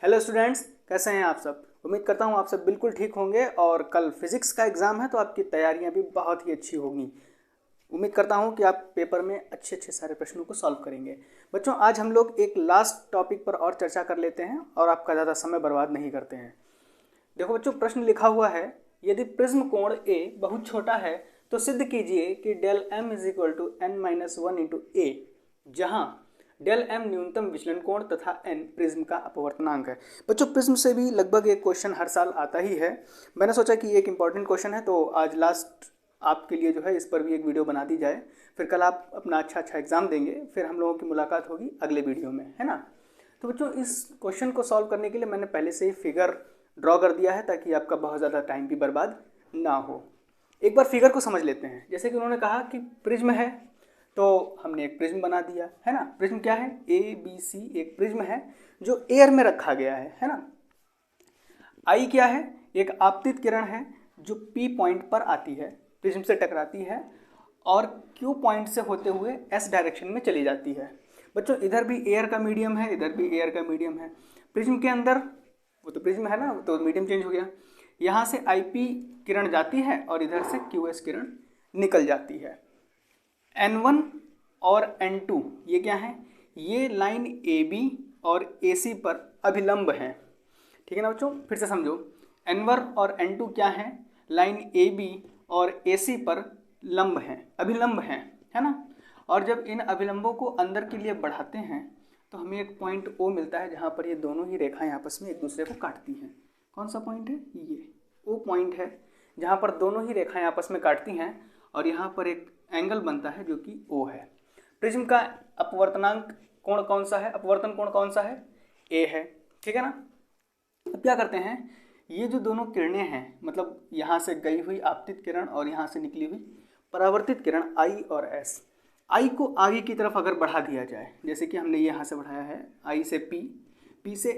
Hello students, कैसे हैं आप सब। उम्मीद करता हूं आप सब बिल्कुल ठीक होंगे और कल फिजिक्स का एग्ज़ाम है तो आपकी तैयारियां भी बहुत ही अच्छी होंगी। उम्मीद करता हूं कि आप पेपर में अच्छे अच्छे सारे प्रश्नों को सॉल्व करेंगे। बच्चों, आज हम लोग एक लास्ट टॉपिक पर और चर्चा कर लेते हैं और आपका ज़्यादा समय बर्बाद नहीं करते हैं। देखो बच्चों, प्रश्न लिखा हुआ है, यदि प्रिज्म कोण ए बहुत छोटा है तो सिद्ध कीजिए कि del M is equal to n minus one into a, जहाँ डेल एम न्यूनतम विचलन कोण तथा एन प्रिज्म का अपवर्तनांक है। बच्चों, प्रिज्म से भी लगभग एक क्वेश्चन हर साल आता ही है। मैंने सोचा कि ये एक इंपॉर्टेंट क्वेश्चन है तो आज लास्ट आपके लिए जो है इस पर भी एक वीडियो बना दी जाए। फिर कल आप अपना अच्छा एग्जाम देंगे, फिर हम लोगों की मुलाकात होगी अगले वीडियो में, है ना। तो बच्चों, इस क्वेश्चन को सॉल्व करने के लिए मैंने पहले से ही फिगर ड्रॉ कर दिया है ताकि आपका बहुत ज़्यादा टाइम भी बर्बाद ना हो। एक बार फिगर को समझ लेते हैं। जैसे कि उन्होंने कहा कि प्रिज्म है तो हमने एक प्रिज्म बना दिया, है ना। प्रिज्म क्या है? ए बी सी एक प्रिज्म है जो एयर में रखा गया है ना। आई क्या है? एक आपतित किरण है जो पी पॉइंट पर आती है, प्रिज्म से टकराती है और क्यू पॉइंट से होते हुए एस डायरेक्शन में चली जाती है। बच्चों, इधर भी एयर का मीडियम है, इधर भी एयर का मीडियम है। प्रिज्म के अंदर वो तो प्रिज्म है ना, तो मीडियम चेंज हो गया। यहाँ से आई पी किरण जाती है और इधर से क्यू एस किरण निकल जाती है। N1 और N2 ये क्या है? ये लाइन AB और AC पर अभिलंब हैं, ठीक है ना बच्चों। फिर से समझो, N1 और N2 क्या है? लाइन AB और AC पर लंब हैं, अभिलंब हैं, है ना। और जब इन अभिलंबों को अंदर के लिए बढ़ाते हैं तो हमें एक पॉइंट O मिलता है जहाँ पर ये दोनों ही रेखाएं आपस में एक दूसरे को काटती हैं। कौन सा पॉइंट है? ये O पॉइंट है जहाँ पर दोनों ही रेखाएं आपस में काटती हैं और यहाँ पर एक एंगल बनता है जो कि O है। प्रिज्म का अपवर्तनांक कोण कौन सा है? अपवर्तन कोण कौन सा है? A है, ठीक है ना। अब क्या करते हैं, ये जो दोनों किरणें हैं, मतलब यहाँ से गई हुई आपतित किरण और यहाँ से निकली हुई परावर्तित किरण I और S, I को आगे की तरफ अगर बढ़ा दिया जाए, जैसे कि हमने यहाँ से बढ़ाया है I से P, P से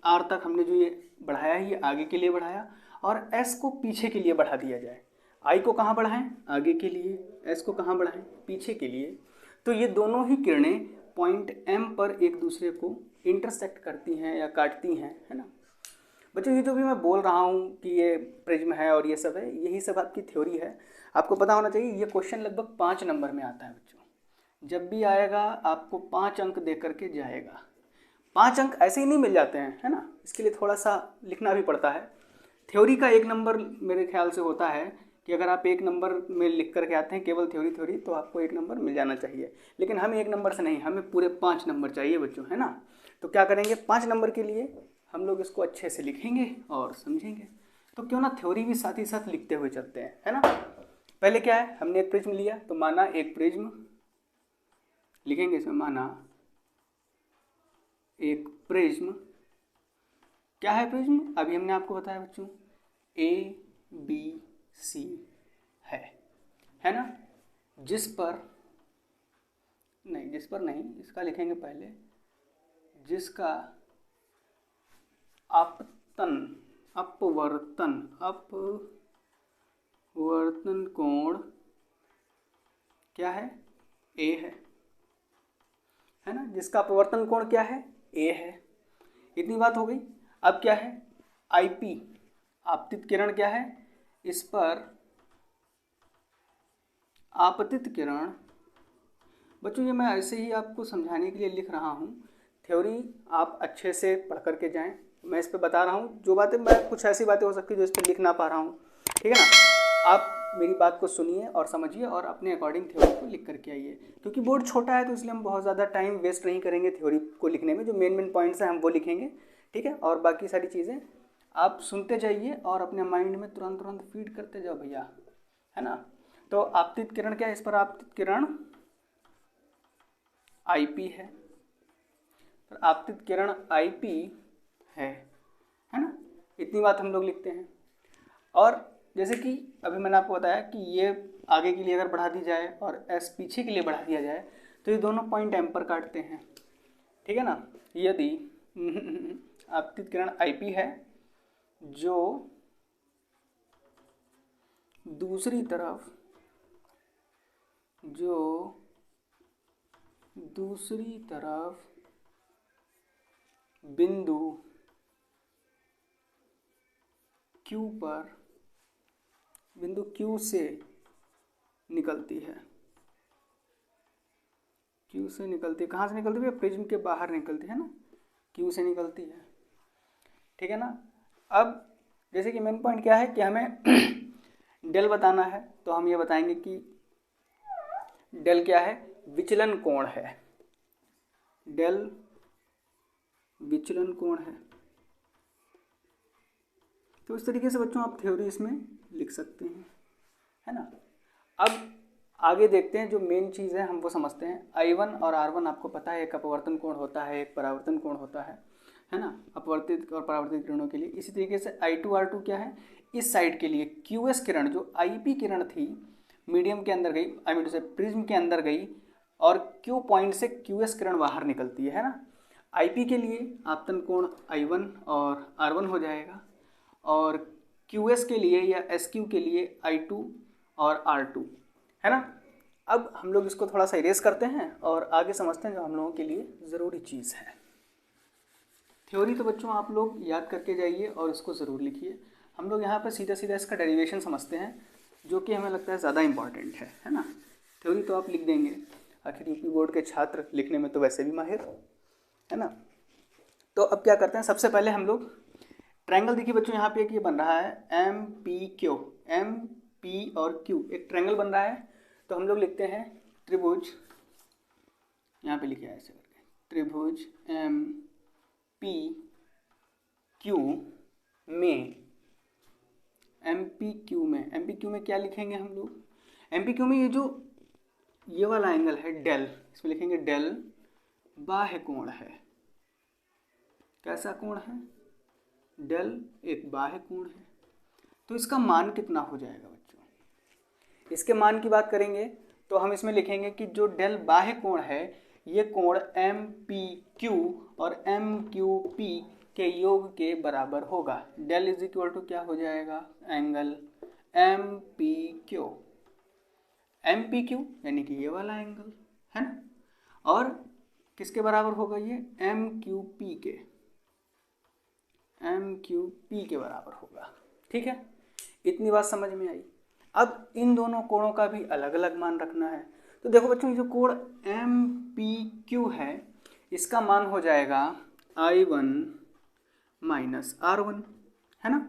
R तक हमने जो ये बढ़ाया है ये आगे के लिए बढ़ाया, और S को पीछे के लिए बढ़ा दिया जाए। I को कहाँ बढ़ाएं? आगे के लिए। S को कहाँ बढ़ाएं? पीछे के लिए। तो ये दोनों ही किरणें पॉइंट M पर एक दूसरे को इंटरसेक्ट करती हैं या काटती हैं, है ना। बच्चों, ये जो भी मैं बोल रहा हूँ कि ये प्रिज्म है और ये सब है, यही सब आपकी थ्योरी है। आपको पता होना चाहिए ये क्वेश्चन लगभग 5 नंबर में आता है बच्चों। जब भी आएगा आपको 5 अंक दे करके जाएगा। 5 अंक ऐसे ही नहीं मिल जाते हैं, है ना। इसके लिए थोड़ा सा लिखना भी पड़ता है। थ्योरी का 1 नंबर मेरे ख्याल से होता है कि अगर आप 1 नंबर में लिख करके आते हैं केवल थ्योरी तो आपको 1 नंबर मिल जाना चाहिए। लेकिन हमें 1 नंबर से नहीं, हमें पूरे 5 नंबर चाहिए बच्चों, है ना। तो क्या करेंगे, 5 नंबर के लिए हम लोग इसको अच्छे से लिखेंगे और समझेंगे। तो क्यों ना थ्योरी भी साथ ही साथ लिखते हुए चलते हैं, है ना। पहले क्या है, हमने एक प्रिज्म लिया तो माना एक प्रिज्म लिखेंगे, इसमें माना एक प्रिज्म। क्या है प्रिज्म? अभी हमने आपको बताया बच्चों, ABC है ना। जिस पर नहीं, इसका लिखेंगे पहले, जिसका अपवर्तन कोण क्या है? A है ना। जिसका अपवर्तन कोण क्या है? A है। इतनी बात हो गई। अब क्या है? IP आपतित किरण क्या है? इस पर आपतित किरण, बच्चों ये मैं ऐसे ही आपको समझाने के लिए लिख रहा हूँ। थ्योरी आप अच्छे से पढ़ करके जाएं। मैं इस पे बता रहा हूँ जो बातें, मैं कुछ ऐसी बातें हो सकती है जो इस पर लिख ना पा रहा हूँ, ठीक है ना। आप मेरी बात को सुनिए और समझिए और अपने अकॉर्डिंग थ्योरी को लिख करके आइए। क्योंकि बोर्ड छोटा है तो इसलिए हम बहुत ज़्यादा टाइम वेस्ट नहीं करेंगे थ्योरी को लिखने में। जो मेन पॉइंट्स हैं हम वो लिखेंगे, ठीक है। और बाकी सारी चीज़ें आप सुनते जाइए और अपने माइंड में तुरंत फीड करते जाओ भैया, है ना। तो आपतित किरण क्या है? इस पर आपतित किरण IP है, पर आपतित किरण IP है ना। इतनी बात हम लोग लिखते हैं। और जैसे कि अभी मैंने आपको बताया कि ये आगे के लिए अगर बढ़ा दी जाए और S पीछे के लिए बढ़ा दिया जाए तो ये दोनों पॉइंट M पर काटते हैं, ठीक है ना। यदि आपतित किरण IP है जो दूसरी तरफ बिंदु Q पर बिंदु Q से निकलती है, Q से निकलती है, कहाँ से निकलती है? प्रिज्म के बाहर निकलती है ना, Q से निकलती है, ठीक है ना। अब जैसे कि मेन पॉइंट क्या है कि हमें डेल बताना है, तो हम ये बताएंगे कि डेल क्या है? विचलन कोण है, डेल विचलन कोण है। तो इस तरीके से बच्चों आप थ्योरी इसमें लिख सकते हैं, है ना। अब आगे देखते हैं, जो मेन चीज़ है हम वो समझते हैं। I1 और R1 आपको पता है, एक अपवर्तन कोण होता है, एक परावर्तन कोण होता है ना, अपवर्तित और परावर्तित किरणों के लिए। इसी तरीके से I2 R2 क्या है? इस साइड के लिए QS किरण, जो IP किरण थी, मीडियम के अंदर गई, आई मीन टू से प्रिज्म के अंदर गई, और Q पॉइंट से QS किरण बाहर निकलती है ना। IP के लिए आपतन कोण I1 और R1 हो जाएगा, और QS के लिए या SQ के लिए I2 और R2, है ना। अब हम लोग इसको थोड़ा सा इरेज करते हैं और आगे समझते हैं जो हम लोगों के लिए ज़रूरी चीज़ है। थ्योरी तो बच्चों आप लोग याद करके जाइए और इसको ज़रूर लिखिए। हम लोग यहाँ पर सीधा सीधा इसका डेरिवेशन समझते हैं, जो कि हमें लगता है ज़्यादा इंपॉर्टेंट है ना। थ्योरी तो आप लिख देंगे, आखिर यूपी बोर्ड के छात्र लिखने में तो वैसे भी माहिर, है ना। तो अब क्या करते हैं, सबसे पहले हम लोग ट्रायंगल, देखिए बच्चों यहाँ पे एक ये बन रहा है MPQ, MP और Q एक ट्रायंगल बन रहा है। तो हम लोग लिखते हैं त्रिभुज, यहाँ पे लिखे ऐसे करके, त्रिभुज MPQ में, MPQ में क्या लिखेंगे हम लोग? MPQ में ये वाला एंगल है डेल, इसमें लिखेंगे डेल बाह्य कोण है। कैसा कोण है? डेल एक बाह्य कोण है। तो इसका मान कितना हो जाएगा बच्चों? इसके मान की बात करेंगे तो हम इसमें लिखेंगे कि जो डेल बाह्य कोण है, ये कोण MPQ और MQP के योग के बराबर होगा। डेल इज इक्वल टू क्या हो जाएगा? एंगल MPQ यानी कि ये वाला एंगल, है ना। और किसके बराबर होगा ये? MQP के बराबर होगा, ठीक है। इतनी बात समझ में आई। अब इन दोनों कोणों का भी अलग अलग मान रखना है। तो देखो बच्चों, ये जो कोण MPQ है, इसका मान हो जाएगा I1 माइनस R1, है ना।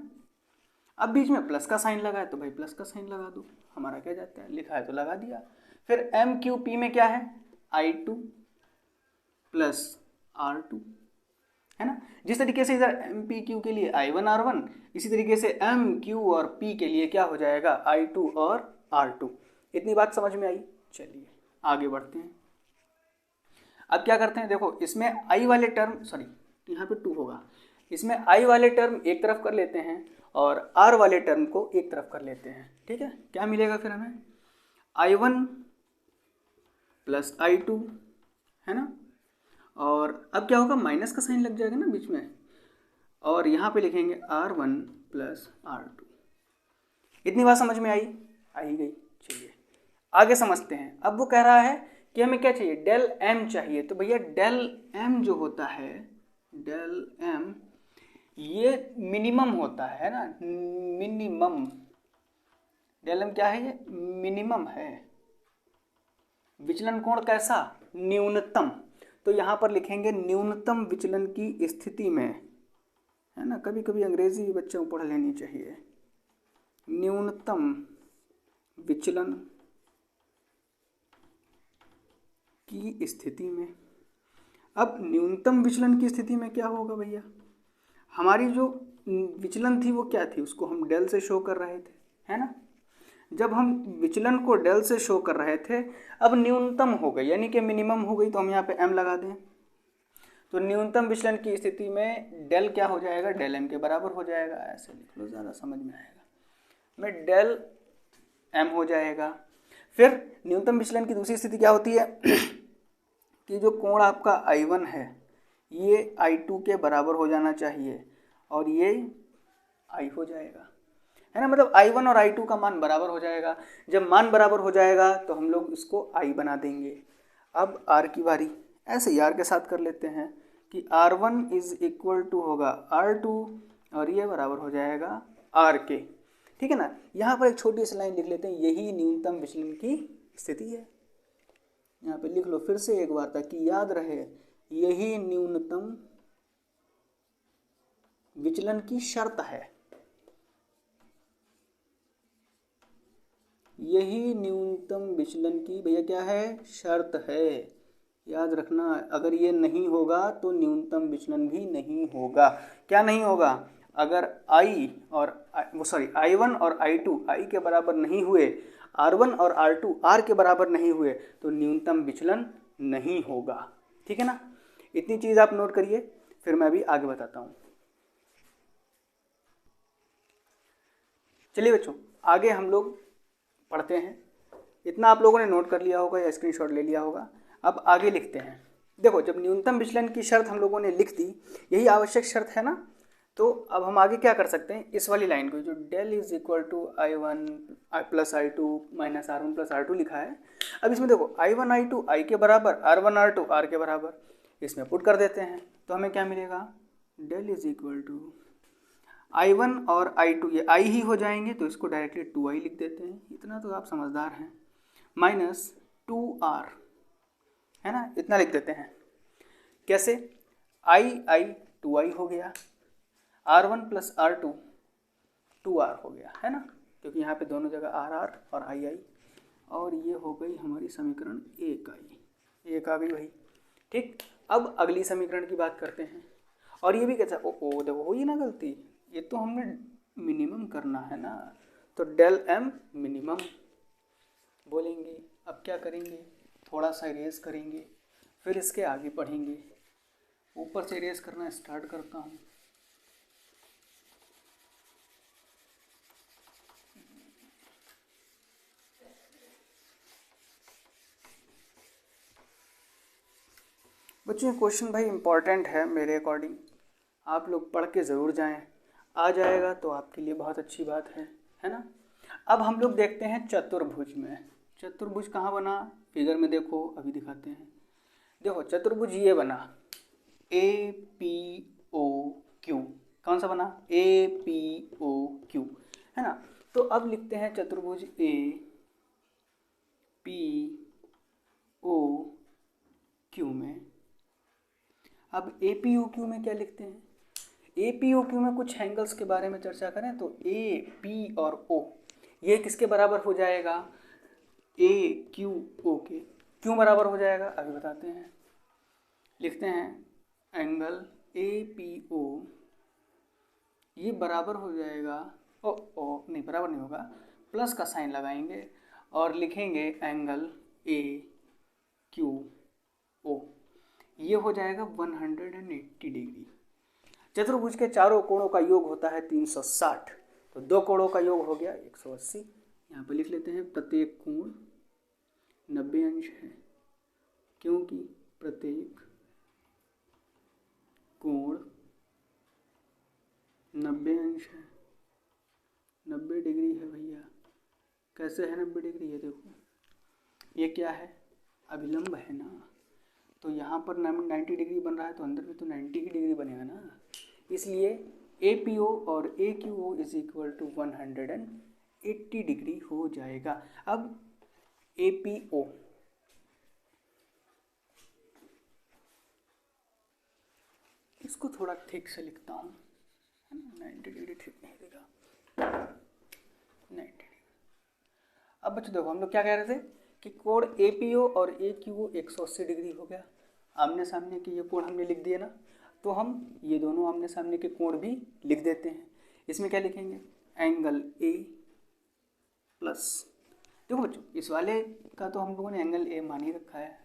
अब बीच में प्लस का साइन लगा है तो भाई प्लस का साइन लगा दो, हमारा क्या जाता है, लिखा है तो लगा दिया। फिर MQP में क्या है? I2 प्लस R2, है ना। जिस तरीके से इधर MPQ के लिए I1 R1, इसी तरीके से MQ और P के लिए क्या हो जाएगा? I2 और R2। इतनी बात समझ में आई। चलिए आगे बढ़ते हैं। अब क्या करते हैं, देखो इसमें I वाले टर्म, सॉरी यहाँ पे 2 होगा, इसमें I वाले टर्म एक तरफ कर लेते हैं और R वाले टर्म को एक तरफ कर लेते हैं, ठीक है। क्या मिलेगा फिर हमें? I1 प्लस I2, है ना। और अब क्या होगा? माइनस का साइन लग जाएगा ना बीच में, और यहाँ पे लिखेंगे R1 प्लस R2। इतनी बात समझ में आई गई। चलिए आगे समझते हैं। अब वो कह रहा है कि हमें क्या चाहिए? डेल M चाहिए। तो भैया डेल M जो होता है, डेल M ये मिनिमम होता है ना, मिनिमम। डेल M क्या है? ये मिनिमम है। विचलन कोण कैसा? न्यूनतम। तो यहाँ पर लिखेंगे न्यूनतम विचलन की स्थिति में, है ना। कभी कभी अंग्रेजी भी बच्चों को पढ़ लेनी चाहिए। न्यूनतम विचलन की स्थिति में। अब न्यूनतम विचलन की स्थिति में क्या होगा भैया? हमारी जो विचलन थी वो क्या थी? उसको हम डेल से शो कर रहे थे, है ना। जब हम विचलन को डेल से शो कर रहे थे, अब न्यूनतम हो गई यानी कि मिनिमम हो गई, तो हम यहाँ पे M लगा दें। तो न्यूनतम विचलन की स्थिति में डेल क्या हो जाएगा? डेल M के बराबर हो जाएगा। ऐसे लिख लो, ज़्यादा समझ में आएगा। में डेल M हो जाएगा। फिर न्यूनतम विचलन की दूसरी स्थिति क्या होती है कि जो कोण आपका I1 है, ये I2 के बराबर हो जाना चाहिए और ये I हो जाएगा, है ना। मतलब I1 और I2 का मान बराबर हो जाएगा। जब मान बराबर हो जाएगा तो हम लोग इसको I बना देंगे। अब R की बारी, ऐसे ही R के साथ कर लेते हैं कि R1 इज इक्वल टू होगा R2 और ये बराबर हो जाएगा आर के, ठीक है ना। यहाँ पर एक छोटी सी लाइन लिख लेते हैं, यही न्यूनतम विचलन की स्थिति है। यहाँ पे लिख लो फिर से एक बार ताकि याद रहे, यही न्यूनतम विचलन की शर्त है, यही न्यूनतम विचलन की भैया क्या है, शर्त है। याद रखना, अगर ये नहीं होगा तो न्यूनतम विचलन भी नहीं होगा। क्या नहीं होगा, अगर i और i1 और i2 i के बराबर नहीं हुए, r1 और r2 r के बराबर नहीं हुए, तो न्यूनतम विचलन नहीं होगा, ठीक है ना। इतनी चीज़ आप नोट करिए, फिर मैं अभी आगे बताता हूँ। चलिए बच्चों, आगे हम लोग पढ़ते हैं। इतना आप लोगों ने नोट कर लिया होगा या स्क्रीनशॉट ले लिया होगा। अब आगे लिखते हैं। देखो, जब न्यूनतम विचलन की शर्त हम लोगों ने लिख दी, यही आवश्यक शर्त है ना, तो अब हम आगे क्या कर सकते हैं, इस वाली लाइन को जो del is equal to i1 plus i2 minus r1 plus r2 लिखा है, अब इसमें देखो i1 i2 i के बराबर, r1 r2 r के बराबर, इसमें पुट कर देते हैं तो हमें क्या मिलेगा, del is equal to i1 और i2 ये i ही हो जाएंगे, तो इसको डायरेक्टली 2i लिख देते हैं, इतना तो आप समझदार हैं, माइनस 2r, है ना, इतना लिख देते हैं। कैसे, i 2i हो गया, r1 प्लस r2 2r हो गया, है ना, क्योंकि यहाँ पे दोनों जगह r और i, और ये हो गई हमारी समीकरण 1i, एक आ गई भाई, ठीक। अब अगली समीकरण की बात करते हैं, और ये भी कैसा, ओ देखो हो ही ना गलती, ये तो हमने मिनिमम करना है ना, तो डेल m मिनिमम बोलेंगे। अब क्या करेंगे, थोड़ा सा इरेज करेंगे, फिर इसके आगे पढ़ेंगे। ऊपर से इरेज करना स्टार्ट करता हूँ। बच्चों, क्वेश्चन भाई इंपॉर्टेंट है मेरे अकॉर्डिंग, आप लोग पढ़ के ज़रूर जाएं, आ जाएगा तो आपके लिए बहुत अच्छी बात है ना। अब हम लोग देखते हैं चतुर्भुज में। चतुर्भुज कहाँ बना, फिगर में देखो, अभी दिखाते हैं। देखो चतुर्भुज ये बना, APOQ, कौन सा बना, APOQ, है ना। तो अब लिखते हैं चतुर्भुज APOQ में। अब APOQ में क्या लिखते हैं, APOQ में कुछ एंगल्स के बारे में चर्चा करें तो AP और O ये किसके बराबर हो जाएगा, AQO के। क्यों बराबर हो जाएगा अभी बताते हैं। लिखते हैं एंगल APO ये बराबर हो जाएगा, ओ नहीं बराबर नहीं होगा, प्लस का साइन लगाएंगे और लिखेंगे एंगल AQO, ये हो जाएगा 180 डिग्री। चतुर्भुज के चारों कोणों का योग होता है 360, तो दो कोणों का योग हो गया 180। यहाँ पे लिख लेते हैं प्रत्येक कोण 90 अंश है, क्योंकि प्रत्येक कोण 90 अंश है, 90 डिग्री है भैया। कैसे है 90 डिग्री, ये देखो, ये क्या है, अभिलंब है ना, तो यहाँ पर 90 डिग्री बन रहा है, तो अंदर भी तो 90 की डिग्री बनेगा ना, इसलिए APO और AQO is equal to 180 degree हो जाएगा। अब APO इसको थोड़ा ठीक से लिखता हूँ, 90 डिग्री ठीक नहीं देगा, 90 डिग्री। अब बच्चों देखो, हम लोग क्या कह रहे थे कि कोण APO और AQO 180 डिग्री हो गया। आमने सामने के ये कोण हमने लिख दिए ना, तो हम ये दोनों आमने सामने के कोण भी लिख देते हैं। इसमें क्या लिखेंगे, एंगल A प्लस, देखो बच्चों इस वाले का तो हम लोगों ने एंगल A मान ही रखा है,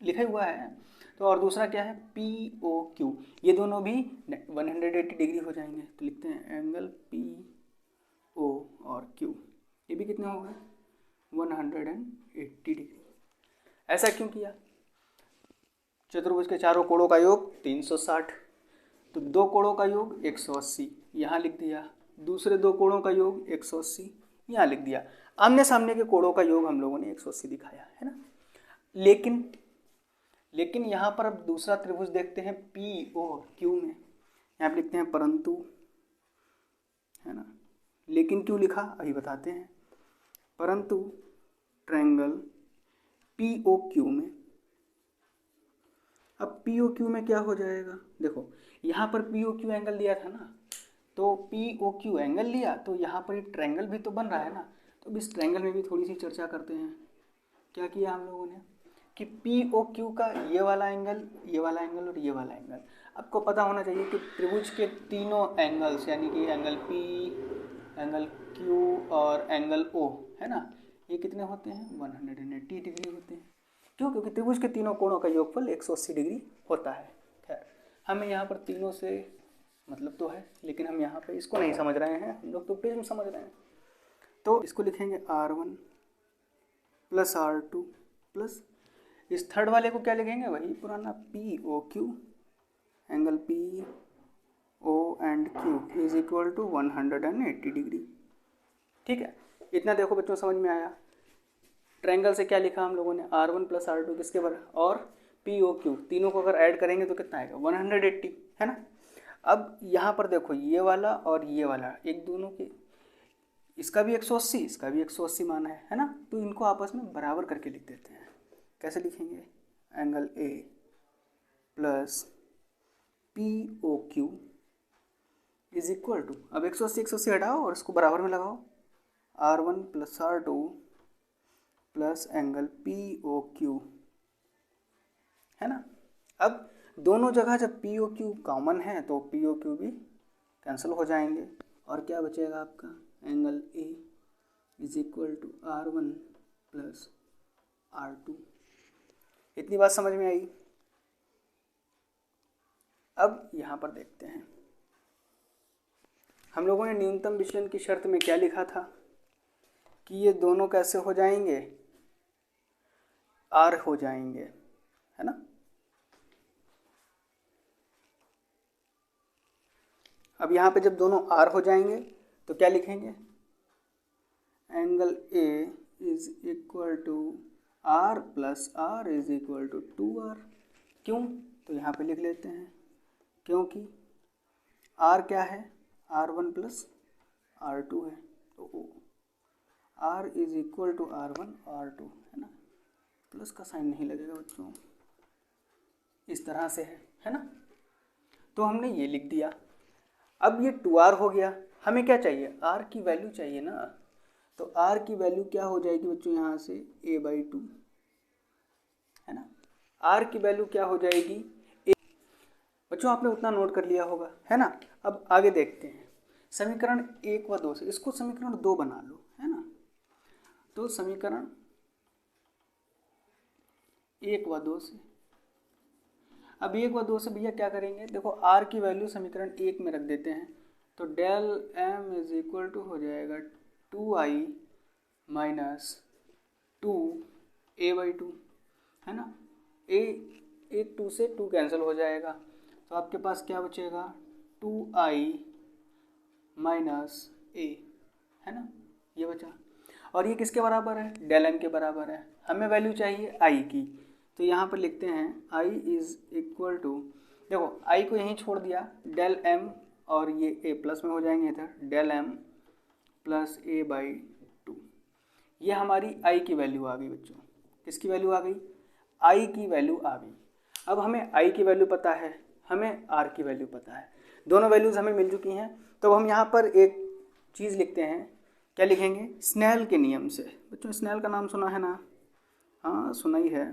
लिखा हुआ है, तो और दूसरा क्या है POQ, ये दोनों भी 180 डिग्री हो जाएंगे, तो लिखते हैं एंगल PO और Q, ये भी कितने हो गए 180 डिग्री। ऐसा क्यों किया, चतुर्भुज के चारों कोणों का योग 360, तो दो कोणों का योग 180 यहाँ लिख दिया, दूसरे दो कोणों का योग 180 यहाँ लिख दिया। आमने सामने के कोणों का योग हम लोगों ने 180 दिखाया है ना। लेकिन यहाँ पर अब दूसरा त्रिभुज देखते हैं P और Q में, यहाँ पर लिखते हैं परंतु, है ना, लेकिन क्यों लिखा अभी बताते हैं। परंतु ट्रायंगल POQ में, अब POQ में क्या हो जाएगा, देखो यहाँ पर POQ एंगल लिया था ना, तो POQ एंगल लिया तो यहाँ पर एक ट्रायंगल भी तो बन रहा है ना। तो अब इस ट्रायंगल में भी थोड़ी सी चर्चा करते हैं। क्या किया हम लोगों ने कि POQ का ये वाला एंगल, ये वाला एंगल और ये वाला एंगल, आपको पता होना चाहिए कि त्रिभुज के तीनों एंगल्स यानी कि एंगल P, एंगल Q और एंगल O है ना, ये कितने होते हैं 180 डिग्री होते हैं। क्यों? क्योंकि त्रिभुज के तीनों कोणों का योगफल 180 डिग्री होता है। खैर हमें यहाँ पर तीनों से मतलब तो है, लेकिन हम यहाँ पे इसको नहीं समझ रहे हैं, हम लोग तो प्रिज्म समझ रहे हैं। तो इसको लिखेंगे R1 प्लस R2 प्लस इस थर्ड वाले को क्या लिखेंगे, वही पुराना POQ, angle PO and Q is equal to 180 degree. ठीक है, इतना देखो बच्चों समझ में आया। ट्रायंगल से क्या लिखा हम लोगों ने, R1 प्लस R2 किसके बराबर, और POQ, तीनों को अगर ऐड करेंगे तो कितना आएगा 180 है ना। अब यहाँ पर देखो ये वाला और ये वाला एक दोनों के, इसका भी 180 इसका भी 180 माना है ना, तो इनको आपस में बराबर करके लिख देते हैं। कैसे लिखेंगे, angle A plus POQ is equal to, अब 180 हटाओ और इसको बराबर में लगाओ, R1 plus R2 plus angle POQ है ना। अब दोनों जगह जब POQ कॉमन है तो POQ भी कैंसिल हो जाएंगे और क्या बचेगा आपका, angle A is equal to R1 plus R2। इतनी बात समझ में आई। अब यहाँ पर देखते हैं, हम लोगों ने न्यूनतम विचलन की शर्त में क्या लिखा था कि ये दोनों कैसे हो जाएंगे, R हो जाएंगे है ना। अब यहाँ पे जब दोनों R हो जाएंगे तो क्या लिखेंगे, angle A is equal to R plus R is equal to 2R। क्यों? तो यहाँ पे लिख लेते हैं, क्योंकि R क्या है, R1 प्लस R2 है, तो R is equal to R1 R2 है ना। प्लस का साइन नहीं लगेगा बच्चों, इस तरह से है ना। तो हमने ये लिख दिया। अब ये 2R हो गया, हमें क्या चाहिए, R की वैल्यू चाहिए ना। तो R की वैल्यू क्या हो जाएगी बच्चों, यहाँ से A/2 है ना। R की वैल्यू क्या हो जाएगी A। बच्चों आपने उतना नोट कर लिया होगा है ना। अब आगे देखते हैं, समीकरण 1 व 2 से इसको समीकरण 2 बना लो है ना। तो समीकरण 1 व 2 से, अब 1 व 2 से भैया क्या करेंगे, देखो R की वैल्यू समीकरण 1 में रख देते हैं, तो del M is equal to हो जाएगा 2I माइनस 2A/2 है ना। एक 2 से 2 कैंसिल हो जाएगा, तो आपके पास क्या बचेगा 2I माइनस A है ना, ये बचा। और ये किसके बराबर है, डेल M के बराबर है। हमें वैल्यू चाहिए I की, तो यहाँ पर लिखते हैं I इज इक्वल टू, देखो I को यहीं छोड़ दिया, डेल M और ये A प्लस में हो जाएंगे इधर, डेल M प्लस A/2। ये हमारी I की वैल्यू आ गई बच्चों। किसकी वैल्यू आ गई, I की वैल्यू आ गई। अब हमें I की वैल्यू पता है, हमें R की वैल्यू पता है, दोनों वैल्यूज़ हमें मिल चुकी हैं। तो हम यहाँ पर एक चीज़ लिखते हैं, क्या लिखेंगे, स्नेल के नियम से। बच्चों स्नेल का नाम सुना है ना, हाँ सुना ही है,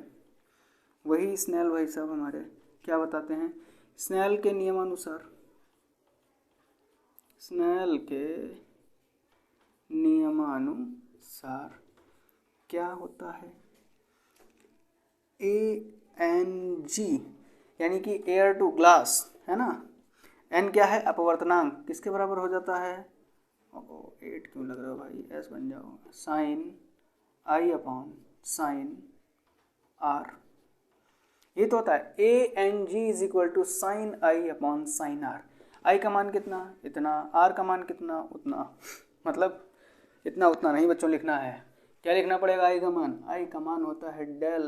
वही स्नेल भाई साहब हमारे क्या बताते हैं, स्नेल के नियमानुसार, स्नेल के नियमानुसार क्या होता है, ANG यानी कि एयर टू ग्लास है ना। N क्या है, अपवर्तनांक, किसके बराबर हो जाता है, 8 क्यों लग रहा है भाई, S बन जाओ, sine I upon sine R। ये तो होता है ANG is equal to sine I upon sine R। I का मान कितना, इतना, R का मान कितना, उतना, मतलब इतना उतना नहीं बच्चों लिखना है, क्या लिखना पड़ेगा, I का मान होता है डेल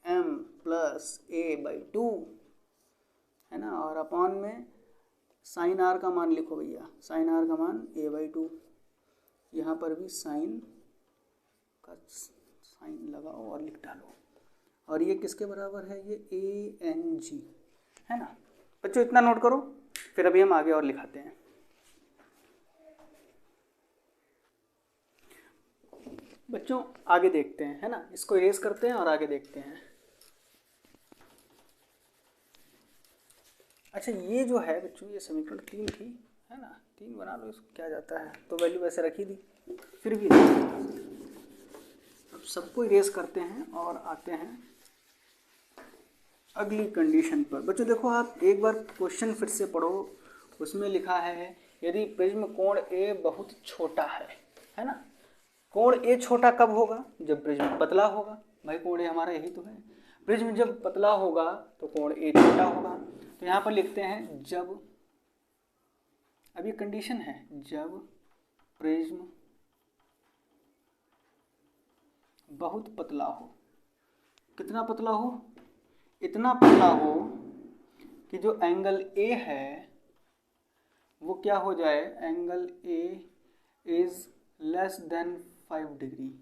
M प्लस A/2 है ना, और अपॉन में साइन R का मान लिखो भैया, साइन R का मान A/2। यहाँ पर भी साइन का साइन लगाओ और लिख डालो, और ये किसके बराबर है, ये ANG है ना बच्चों, इतना नोट करो, फिर अभी हम आगे और लिखाते हैं। बच्चों आगे देखते हैं, है ना, इसको इरेज करते हैं और आगे देखते हैं। अच्छा ये जो है बच्चों, ये समीकरण 3 थी, है ना, 3 बना लो, इसको क्या जाता है, तो वैल्यू वैसे रखी थी, फिर भी अब सबको इरेज करते हैं और आते हैं अगली कंडीशन पर। बच्चों देखो आप एक बार क्वेश्चन फिर से पढ़ो, उसमें लिखा है यदि प्रिज्म कोण A बहुत छोटा है ना, कोण A छोटा कब होगा, जब प्रिज्म पतला होगा, भाई कोण A हमारा यही तो है, प्रिज्म जब पतला होगा तो कोण A छोटा होगा। तो यहाँ पर लिखते हैं जब, अब ये कंडीशन है, जब प्रिज्म बहुत पतला हो, कितना पतला हो, इतना पतला हो कि जो एंगल A है वो क्या हो जाए, angle A is less then 5 degree.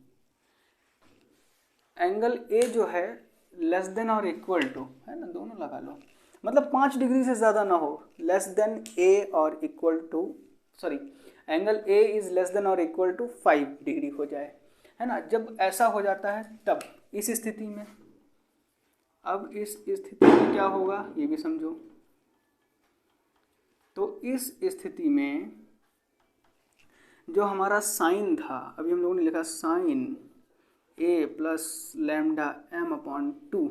Angle A जो है लेस देन और इक्वल टू, है ना, दोनों लगा लो, मतलब 5 डिग्री से ज़्यादा ना हो, लेस देन A और equal to, sorry, angle A is less than और इक्वल टू 5 डिग्री हो जाए, है ना। जब ऐसा हो जाता है तब इस स्थिति में, अब इस स्थिति में क्या होगा ये भी समझो, तो इस स्थिति में जो हमारा साइन था, अभी हम लोगों ने लिखा sine A plus lambda m upon 2,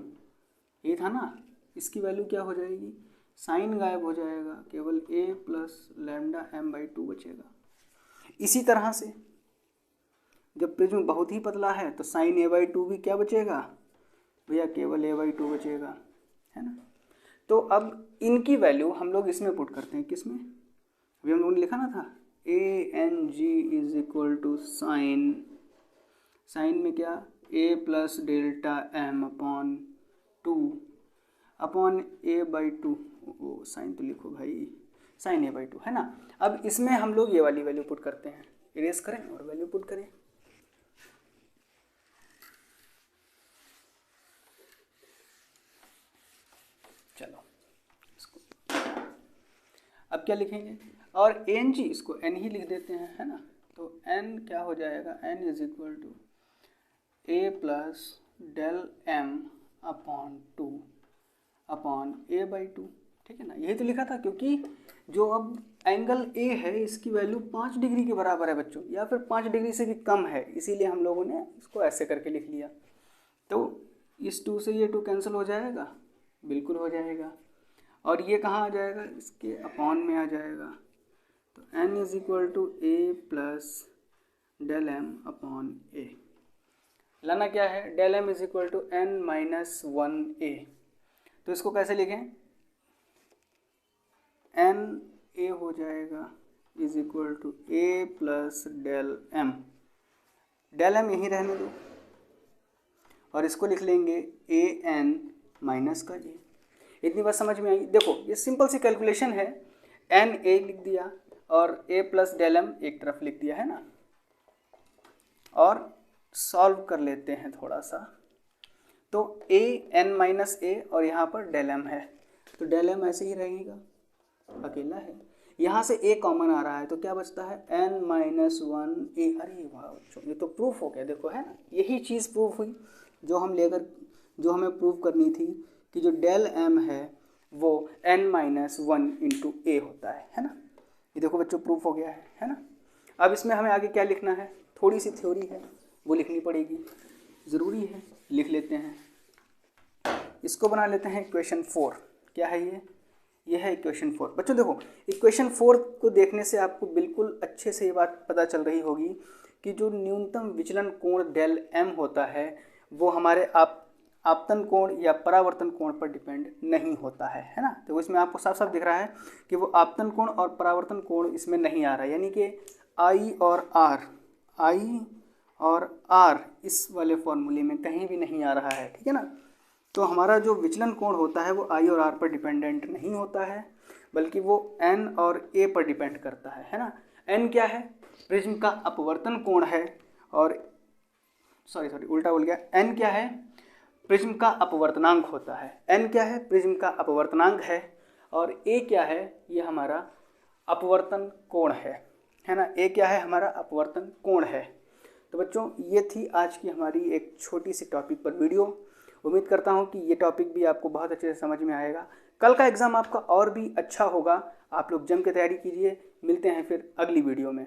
ये था ना, इसकी वैल्यू क्या हो जाएगी, साइन गायब हो जाएगा, केवल A plus lambda m by 2 बचेगा। इसी तरह से जब प्रिज्म बहुत ही पतला है तो साइन A बाई 2 भी क्या बचेगा भैया, केवल A बाई 2 बचेगा, है ना। तो अब इनकी वैल्यू हम लोग इसमें पुट करते हैं, किसमें, अभी हम लोगों ने लिखा ना था ANG is equal to sine, sine में क्या A plus delta m upon 2 upon A by 2, sine तो लिखो भाई, साइन A बाई 2, है ना। अब इसमें हम लोग ये वाली वैल्यू पुट करते हैं, इरेज करें और वैल्यू पुट करें। चलो इसको अब क्या लिखेंगे, और ANG इसको n ही लिख देते हैं, है ना। तो n क्या हो जाएगा, n is equal to A plus del m upon 2 upon A by 2, ठीक है ना, यही तो लिखा था, क्योंकि जो अब एंगल A है इसकी वैल्यू 5 डिग्री के बराबर है बच्चों, या फिर 5 डिग्री से भी कम है, इसीलिए हम लोगों ने इसको ऐसे करके लिख लिया। तो इस 2 से ये 2 कैंसिल हो जाएगा, बिल्कुल हो जाएगा, और ये कहाँ आ जाएगा, इसके अपॉन में आ जाएगा। तो n is equal to A plus del m upon A, लाना क्या है, del m is equal to n minus 1A, तो इसको कैसे लिखें, n A हो जाएगा is equal to A plus del m, del m यहीं रहने दो, और इसको लिख लेंगे AN माइनस का A। इतनी बात समझ में आई। देखो ये सिंपल सी कैलकुलेशन है, n A लिख दिया और A प्लस डेल m एक तरफ लिख दिया, है ना, और सॉल्व कर लेते हैं थोड़ा सा। तो A n माइनस A और यहाँ पर डेल m है, तो डेल m ऐसे ही रहेगा, अकेला है, यहाँ से A कॉमन आ रहा है, तो क्या बचता है n माइनस 1A। अरे वाह, ये तो प्रूफ हो गया, देखो, है ना, यही चीज़ प्रूफ हुई जो हमें प्रूव करनी थी, कि जो डेल m है वो n माइनस 1 इंटू A होता है ना। ये देखो बच्चों प्रूफ हो गया है ना। अब इसमें हमें आगे क्या लिखना है, थोड़ी सी थ्योरी है वो लिखनी पड़ेगी, ज़रूरी है, लिख लेते हैं। इसको बना लेते हैं इक्वेशन 4। क्या है ये है इक्वेशन 4। बच्चों देखो इक्वेशन 4 को देखने से आपको बिल्कुल अच्छे से ये बात पता चल रही होगी कि जो न्यूनतम विचलन कोण डेल m होता है वो हमारे आपतन कोण या परावर्तन कोण पर डिपेंड नहीं होता है ना। तो इसमें आपको साफ साफ दिख रहा है कि वो आपतन कोण और परावर्तन कोण इसमें नहीं आ रहा है, यानी कि I और R इस वाले फॉर्मूले में कहीं भी नहीं आ रहा है, ठीक है ना। तो हमारा जो विचलन कोण होता है वो I और R पर डिपेंडेंट नहीं होता है, बल्कि वो N और A पर डिपेंड करता है ना। N क्या है, प्रिज्म का अपवर्तन कोण है, और सॉरी उल्टा बोल गया, n क्या है, प्रिज्म का अपवर्तनांक होता है। n क्या है, प्रिज्म का अपवर्तनांक है, और a क्या है, ये हमारा अपवर्तन कोण है ना। a क्या है, हमारा अपवर्तन कोण है। तो बच्चों ये थी आज की हमारी एक छोटी सी टॉपिक पर वीडियो। उम्मीद करता हूँ कि ये टॉपिक भी आपको बहुत अच्छे से समझ में आएगा। कल का एग्ज़ाम आपका और भी अच्छा होगा। आप लोग जम के तैयारी कीजिए। मिलते हैं फिर अगली वीडियो में।